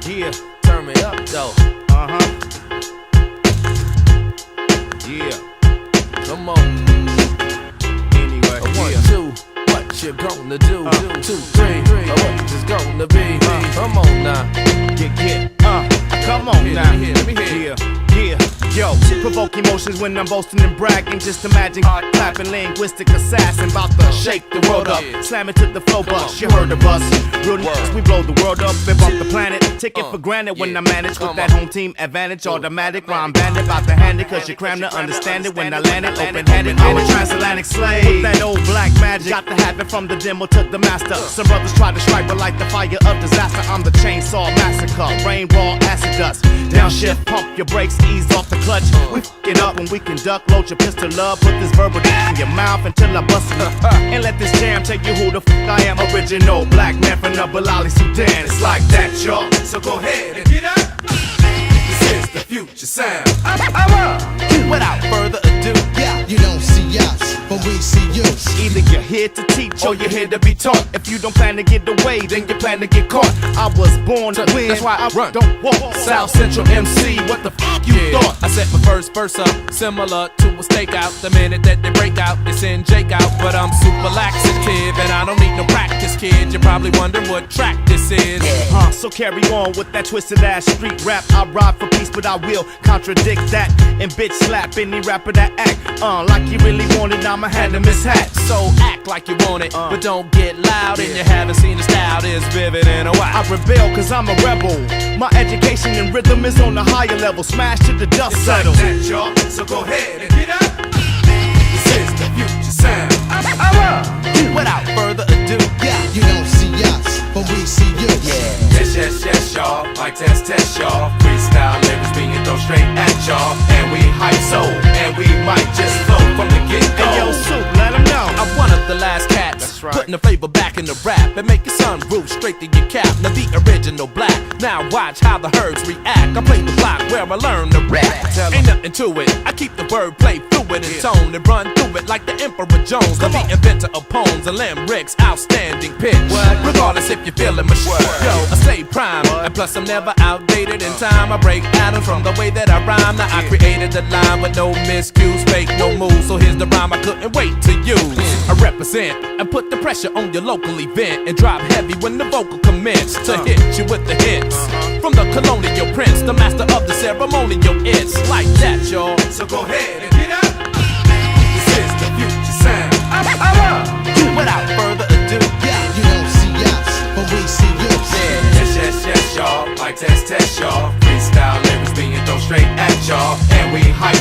Yeah, turn me up though. Yeah, Come on. anyway, One, yeah. two, what you gonna do? 2, 3, what it's gonna be? Come on now. Come on now. Let me hear. Yeah. Yo, provoke emotions when I'm boasting and bragging. Just imagine clapping linguistic assassin, about to shake the world up, slam it to the flow bus. You heard of us, real niggas, we blow the world up, rip off the planet. Take it for granted when I manage with that home team advantage, automatic rhyme bandit, about to hand it, cause you cram to understand it. When I land it, open-handed, I'm a transatlantic slave. With that old black magic, got to have it from the demo to the master. Some brothers try to strike, but like the fire of disaster, I'm the chainsaw massacre. Rain, raw, acid dust, downshift, pump your brakes, ease off the clutch. We f it up when we can duck, load your pistol up, put this verbal in your mouth until I bust it. And let this jam tell you who the f I am. Original black man from the Balali, Sudan. It's like that, y'all. So go ahead and get up. This is the future sound. Without further ado, You don't see us, but we see you. Either you're here to teach or you're here to be taught. If you don't plan to get away, then you plan to get caught. I was born to win, that's why I run. Don't walk. South Central MC, what the f you thought? I set my first verse up, similar to a stakeout. The minute that they break out, they send Jake out. But I'm super laxative and I don't need no practice, kid. You're probably wondering what track this is. So carry on with that twisted ass street rap. I ride for peace, but I will contradict that and bitch slap any rapper that act like you really want it. I'ma hand him his hat. So act like you want it, but don't get loud. And you haven't seen the style this vivid in a while. I rebel cause I'm a rebel. My education and rhythm is on a higher level. Smash to the dust settle. Like that, y'all. So go ahead and get up. This is the future sound. Without further ado, You don't see us, but we see you. Yes, y'all. Like test, y'all. Freestyle lyrics being thrown straight at y'all. And we hype so, and we might just flow from the get-go. Hey, yo, Soup, let them know. I'm one of the last cats, putting the flavor back in the rap and make your sunroof straight to your cap. Now the original black. Now watch how the herds react. I play the block where I learn to rap. Ain't nothing to it. I keep the wordplay fluid in tone and run through it like the Emperor Jones. The inventor of poems and limericks, outstanding pitch. Regardless if you're feeling my shit. Yo, I stay prime, and plus I'm never outdated in time. I break atoms from the way that I rhyme. Now I created the line with no miscues, fake no moves. So here's the rhyme I couldn't wait to use. I represent and put the pressure on your local event and drop heavy when the vocal commence to hit you with the hits from the colonial prince, the master of the ceremonial. It's like that, y'all. So go ahead and get up. This is the future sound. Without further ado, You don't see us, but we see you. Yes, y'all. Like test, y'all. Freestyle lyrics being thrown straight at y'all. And we hype